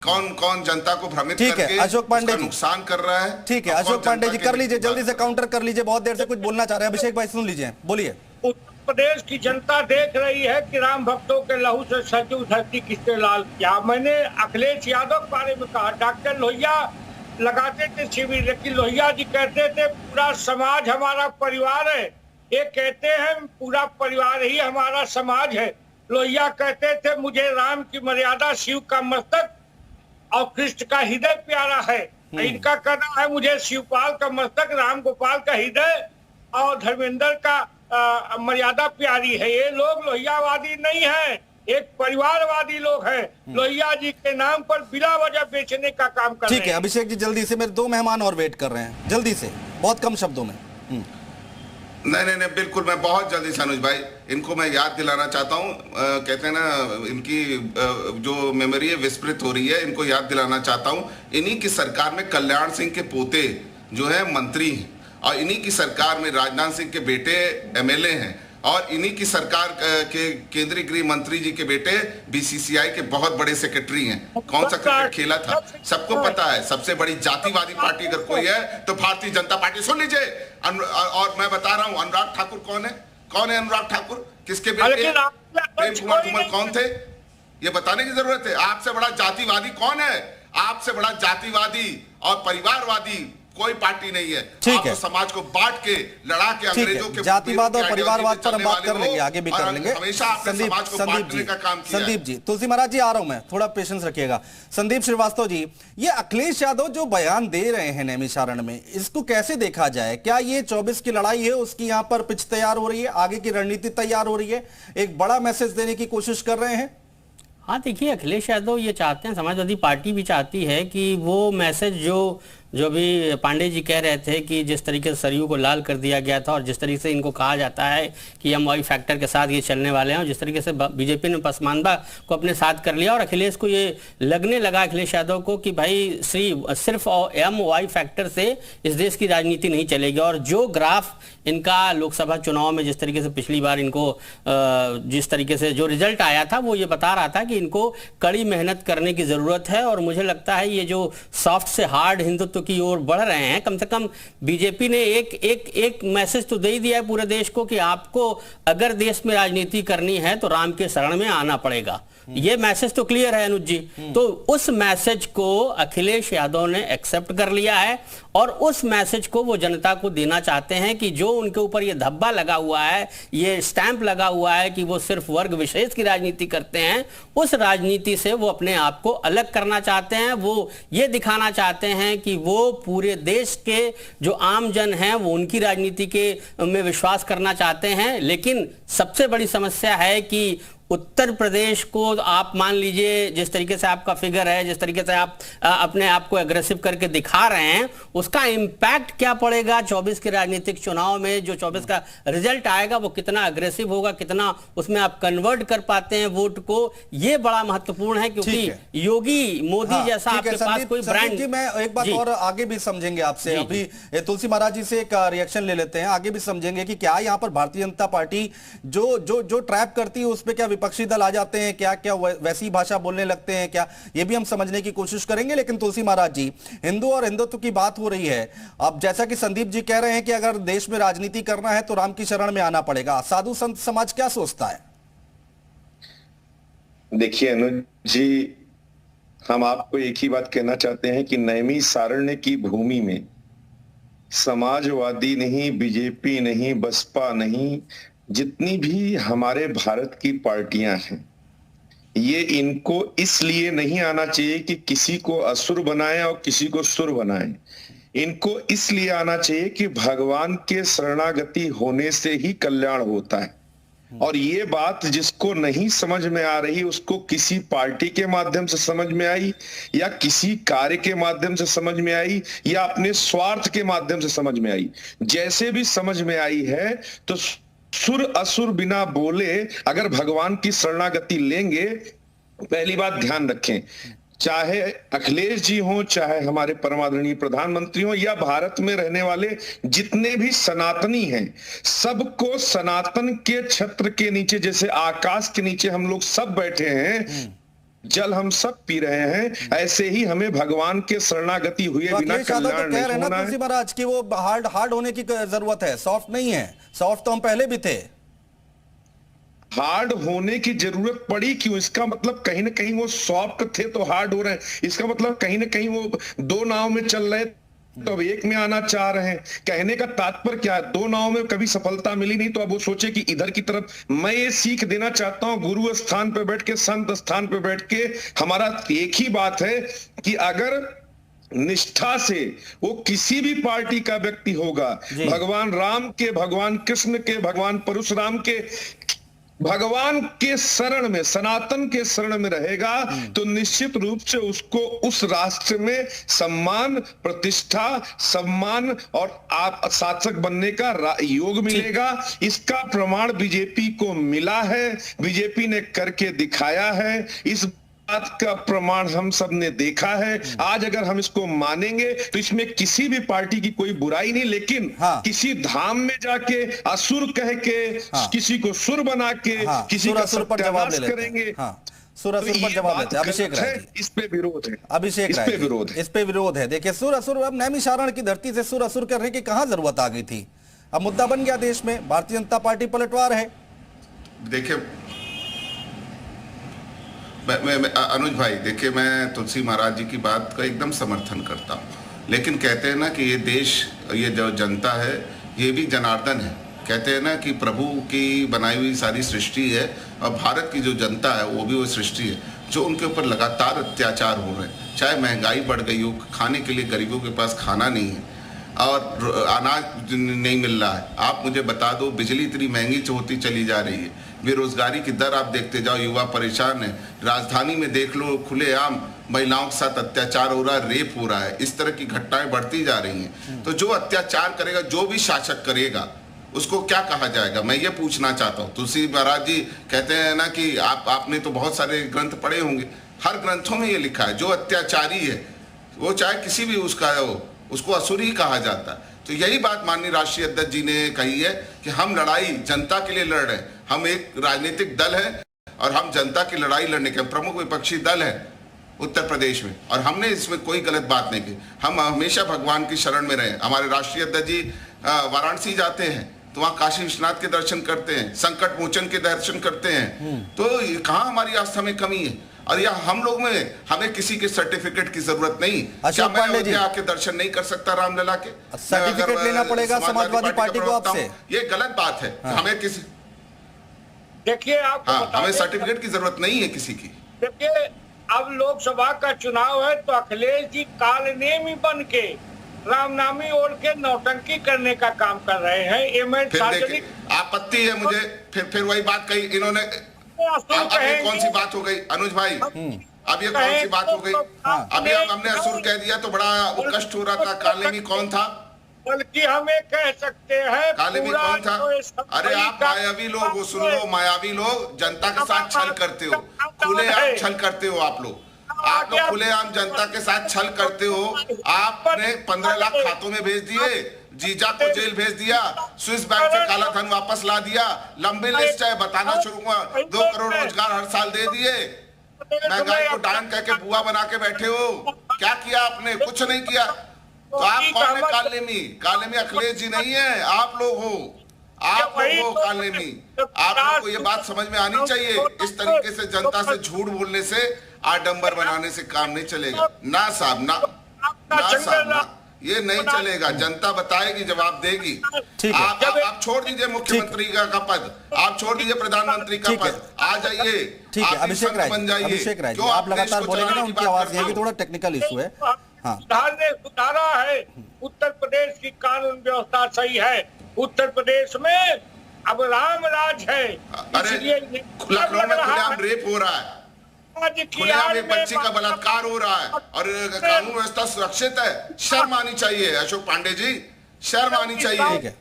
कौन कौन जनता को भ्रमित ठीक है करके अशोक पांडे जी, नुकसान कर रहा है। ठीक है और अशोक कौन पांडे जी, जनता कर के लीजिए, जल्दी से काउंटर कर लीजिए, बहुत देर से कुछ बोलना चाह रहे हैं। अभिषेक भाई सुन लीजिए, बोलिए। उत्तर प्रदेश की जनता देख रही है कि राम भक्तों के लहू से सजी धरती किसने लाल किया। मैंने अखिलेश यादव के बारे में कहा, डॉक्टर लोहिया लगाते थे शिविर, लेकिन लोहिया जी कहते थे पूरा समाज हमारा परिवार है। ये कहते हैं पूरा परिवार ही हमारा समाज है। लोहिया कहते थे मुझे राम की मर्यादा शिव का मस्तक और कृष्ण का हृदय प्यारा है। इनका कहना है मुझे शिवपाल का मस्तक, राम गोपाल का हृदय और धर्मेंद्र का मर्यादा प्यारी है। ये लोग लोहियावादी नहीं है, एक परिवारवादी लोग हैं। लोहिया जी के नाम पर बिना वजह बेचने का काम कर रहे हैं। ठीक है अभिषेक जी, जल्दी से, मेरे दो मेहमान और वेट कर रहे हैं, जल्दी से, बहुत कम शब्दों में। नहीं, बिल्कुल, मैं बहुत जल्दी से अनुज भाई इनको मैं याद दिलाना चाहता हूँ। कहते हैं ना, इनकी जो मेमोरी है विस्मृत हो रही है, इनको याद दिलाना चाहता हूँ। इन्हीं की सरकार में कल्याण सिंह के पोते जो है मंत्री हैं, और इन्हीं की सरकार में राजनाथ सिंह के बेटे एमएलए हैं, और इन्हीं की सरकार के केंद्रीय गृह मंत्री जी के बेटे बीसीसीआई के बहुत बड़े सेक्रेटरी हैं। कौन सा क्रिकेट खेला था सबको पता है। सबसे बड़ी जातिवादी पार्टी अगर कोई है तो भारतीय जनता पार्टी। सुन लीजिए, और मैं बता रहा हूं अनुराग ठाकुर कौन है। कौन है अनुराग ठाकुर? किसके बेटे? प्रेम कुमार धूमल कौन थे? ये बताने की जरूरत है। आपसे बड़ा जातिवादी कौन है? आपसे बड़ा जातिवादी और परिवारवादी कोई पार्टी नहीं है। ठीक है, तो समाज को बांट के लड़ा के अंग्रेजों के जातिवाद और परिवारवाद पर हम बात कर लेंगे, आगे भी कर लेंगे। संदीप जी, तुलसी महाराज जी, आ रहा हूं मैं, थोड़ा पेशेंस रखिएगा। संदीप श्रीवास्तव जी, ये अखिलेश यादव जो बयान दे रहे हैं नैमिषारण्य में, इसको कैसे देखा जाए? क्या ये 24 की लड़ाई है, उसकी यहां पर पिच तैयार हो रही है, आगे की रणनीति तैयार हो रही है, एक बड़ा मैसेज देने की कोशिश कर रहे हैं? हाँ देखिए, अखिलेश यादव ये चाहते हैं, समाजवादी पार्टी भी चाहती है कि वो मैसेज जो भी पांडे जी कह रहे थे कि जिस तरीके से सरयू को लाल कर दिया गया था और जिस तरीके से इनको कहा जाता है कि हम वाई फैक्टर के साथ ये चलने वाले हैं, और जिस तरीके से बीजेपी ने पसमानदा को अपने साथ कर लिया, और अखिलेश को ये लगने लगा, अखिलेश यादव को, कि भाई सिर्फ एम वाई फैक्टर से इस देश की राजनीति नहीं चलेगी। और जो ग्राफ इनका लोकसभा चुनाव में जिस तरीके से पिछली बार इनको जिस तरीके से जो रिजल्ट आया था, वो ये बता रहा था कि इनको कड़ी मेहनत करने की जरूरत है। और मुझे लगता है ये जो सॉफ्ट से हार्ड हिंदुत्व की ओर बढ़ रहे हैं, कम से कम बीजेपी ने एक मैसेज तो दे ही दिया है पूरे देश को कि आपको अगर देश में राजनीति करनी है तो राम के शरण में आना पड़ेगा। ये मैसेज तो क्लियर है अनुज जी। तो उस मैसेज को अखिलेश यादव ने एक्सेप्ट कर लिया है, और उस मैसेज को वो जनता को देना चाहते हैं कि जो उनके ऊपर ये धब्बा लगा हुआ है, ये स्टैंप लगा हुआ है कि वो सिर्फ वर्ग विशेष की राजनीति करते हैं, उस राजनीति से वो अपने आप को अलग करना चाहते हैं। वो ये दिखाना चाहते हैं कि वो पूरे देश के जो आम जन हैं वो उनकी राजनीति के में विश्वास करना चाहते हैं। लेकिन सबसे बड़ी समस्या है कि उत्तर प्रदेश को आप मान लीजिए, जिस तरीके से आपका फिगर है, जिस तरीके से आप अपने आप को एग्रेसिव करके दिखा रहे हैं, उसका इंपैक्ट क्या पड़ेगा 24 के राजनीतिक चुनाव में? जो 24 का रिजल्ट आएगा वो कितना एग्रेसिव होगा, कितना उसमें आप कन्वर्ट कर पाते हैं वोट को, ये बड़ा महत्वपूर्ण है। क्योंकि योगी मोदी जैसा आपके पास कोई ब्रांड। जी, मैं एक बात और आगे भी समझेंगे आपसे, अभी तुलसी महाराज जी से एक रिएक्शन ले लेते हैं, आगे भी समझेंगे कि क्या यहाँ पर भारतीय जनता पार्टी जो ट्रैप करती है उस पर क्या विपक्षी दल आ जाते हैं, क्या वैसी भाषा बोलने लगते हैं क्या, ये भी हम समझने की कोशिश करेंगे। लेकिन तुलसी महाराज जी, हिंदू और हिंदुत्व की बात हो रही है, अब जैसा कि संदीप जी कह रहे हैं कि अगर देश में राजनीति करना है तो राम की शरण में आना पड़ेगा, साधु संत समाज क्या सोचता है? देखिए अनुज जी, हम आपको एक ही बात कहना चाहते हैं कि नैमिषारण्य की भूमि में समाजवादी नहीं, बीजेपी नहीं, बसपा नहीं, जितनी भी हमारे भारत की पार्टियां हैं, ये इनको इसलिए नहीं आना चाहिए कि किसी को असुर बनाएं और किसी को सुर बनाएं। इनको इसलिए आना चाहिए कि भगवान के शरणागति होने से ही कल्याण होता है। और ये बात जिसको नहीं समझ में आ रही, उसको किसी पार्टी के माध्यम से समझ में आई, या किसी कार्य के माध्यम से समझ में आई, या अपने स्वार्थ के माध्यम से समझ में आई, जैसे भी समझ में आई है, तो सुर असुर बिना बोले अगर भगवान की शरणागति लेंगे, पहली बात ध्यान रखें, चाहे अखिलेश जी हों, चाहे हमारे परमादरणीय प्रधानमंत्री हों, या भारत में रहने वाले जितने भी सनातनी हैं, सबको सनातन के छत्र के नीचे, जैसे आकाश के नीचे हम लोग सब बैठे हैं, जल हम सब पी रहे हैं, ऐसे ही हमें भगवान के शरणागति हुए बिना अखिलेश यादव तो कल्याण कह रहे नहीं हैं ना होना है। तुलसी महाराज की वो हार्ड होने की जरूरत है, सॉफ्ट नहीं है। सॉफ्ट तो हम पहले भी थे। हार्ड होने की जरूरत पड़ी क्यों? इसका मतलब कहीं ना कहीं वो सॉफ्ट थे तो हार्ड हो रहे हैं, इसका मतलब कहीं ना कहीं वो दो नाव में चल रहे तो अब एक में आना चाह रहे हैं। कहने का तात्पर्य क्या है? दो नाव में कभी सफलता मिली नहीं तो अब वो सोचे कि इधर की तरफ। मैं ये सीख देना चाहता हूं, गुरु स्थान पे बैठ के, संत स्थान पे बैठ के हमारा एक ही बात है कि अगर निष्ठा से वो किसी भी पार्टी का व्यक्ति होगा, भगवान राम के, भगवान कृष्ण के, भगवान परशुराम के, भगवान के शरण में, सनातन के शरण में रहेगा तो निश्चित रूप से उसको उस राष्ट्र में सम्मान, प्रतिष्ठा, सम्मान और आप शासक बनने का योग मिलेगा। इसका प्रमाण बीजेपी को मिला है, बीजेपी ने करके दिखाया है। इस बात का प्रमाण हम सब ने देखा है। आज अगर हम इसको मानेंगे तो इसमें किसी भी पार्टी की कोई बुराई नहीं, लेकिन किसी धाम में जाके असुर कह के, किसी को सुर बना के, किसी का सत्यानाश करेंगे, सुर पर जवाब देते हैं। अभिषेक राय जी, इस पे विरोध है। अभिषेक राय, इस पे विरोध है। देखिए सुर असुर, अब नैमिषारण की धरती से सुर असुर करने की कहां जरूरत आ गई थी? अब मुद्दा बन गया देश में, भारतीय जनता पार्टी पलटवार है। देखिए अनुज भाई, देखिए मैं तुलसी महाराज जी की बात का एकदम समर्थन करता हूँ, लेकिन कहते हैं ना कि ये देश, ये जो जनता है ये भी जनार्दन है। कहते हैं ना कि प्रभु की बनाई हुई सारी सृष्टि है और भारत की जो जनता है वो भी वो सृष्टि है, जो उनके ऊपर लगातार अत्याचार हो रहे हैं। चाहे महंगाई बढ़ गई हो, खाने के लिए गरीबों के पास खाना नहीं है और अनाज नहीं मिल रहा है। आप मुझे बता दो, बिजली इतनी महंगी होती चली जा रही है, बेरोजगारी की दर आप देखते जाओ, युवा परेशान है। राजधानी में देख लो, खुलेआम महिलाओं के साथ अत्याचार हो रहा है, रेप हो रहा है, इस तरह की घटनाएं बढ़ती जा रही हैं। तो जो अत्याचार करेगा, जो भी शासक करेगा, उसको क्या कहा जाएगा? मैं ये पूछना चाहता हूँ। तुलसी महाराज जी कहते हैं ना कि आपने तो बहुत सारे ग्रंथ पढ़े होंगे, हर ग्रंथों में ये लिखा है जो अत्याचारी है वो चाहे किसी भी उसका हो, उसको असुर ही कहा जाता है। तो यही बात माननीय राष्ट्रीय अध्यक्ष जी ने कही है कि हम लड़ाई जनता के लिए लड़ रहे हैं। हम एक राजनीतिक दल है और हम जनता की लड़ाई लड़ने के प्रमुख विपक्षी दल है उत्तर प्रदेश में, और हमने इसमें कोई गलत बात नहीं की। हम हमेशा भगवान की शरण में रहे। हमारे राष्ट्रीय अध्यक्ष जी वाराणसी जाते हैं तो वहाँ काशी विश्वनाथ के दर्शन करते हैं, संकट मोचन के दर्शन करते हैं। तो कहाँ हमारी आस्था में कमी है? और या हम लोग में, हमें किसी के सर्टिफिकेट की जरूरत नहीं। क्या मैं अयोध्या आके दर्शन नहीं कर सकता रामलला के? सर्टिफिकेट लेना पड़ेगा समाजवादी पार्टी को आपसे? ये गलत बात है। हमें किसी, देखिए आपको हमें सर्टिफिकेट की जरूरत नहीं है किसी की। देखिए अब लोकसभा का चुनाव है तो अखिलेश जी कालनेमी बन के, रामनामी ओढ़ के नौटंकी करने का काम कर रहे हैं। ये मैं सार्वजनिक आपत्ति है मुझे। फिर वही बात कही इन्होंने। अब ये कौन सी बात हो गई अनुज भाई? अब ये कौन सी बात हो गई? अभी हमने असुर कह दिया तो बड़ा कष्ट हो रहा था। कालनेमी कौन था? बल्कि हमें कह सकते हैं कालनेमी कौन था? अरे आप मायावी लोग हो, सुन लो, मायावी लोग जनता के साथ छल करते हो, खुलेआम छल करते हो। आप लोग खुलेआम जनता के साथ छल करते हो। आपने 15 लाख खातों में भेज दिए, जीजा को जेल भेज दिया, स्विस बैंक से काला धन वापस ला दिया, लंबी लिस्ट है, बताना शुरू हुआ। 2 करोड़ रोजगार हर साल दे दिए, महंगाई को डायन कह के बुआ बना के बैठे हो। क्या किया आपने? कुछ नहीं किया। तो आप कौन है कालनेमी? कालनेमी अखिलेश जी नहीं है, आप लोग हो। आप लोग हो कालनेमी। आप लोग को ये बात समझ में आनी चाहिए। इस तरीके से जनता से झूठ बोलने से, आडंबर बनाने से काम नहीं चलेगा। ना साहब, ना साहब, ना, ये नहीं चलेगा। जनता बताएगी, जवाब देगी। आप छोड़ दीजिए मुख्यमंत्री का पद, आप छोड़ दीजिए प्रधानमंत्री का पद, आ जाइए। ठीक है अभिषेक राय, अभिषेक राय जी, आप लगातार बोलेंगे ना, उनकी आवाज ये भी थोड़ा टेक्निकल इशू है। सुधारा है। उत्तर प्रदेश की कानून व्यवस्था सही है। उत्तर प्रदेश में अब राम राज है। इसलिए लखनऊ में खुलेआम रेप हो रहा है, खुलेआम एक बच्ची का बलात्कार हो रहा है और कानून व्यवस्था सुरक्षित है। शर्म आनी चाहिए अशोक पांडे जी, शर्म आनी चाहिए।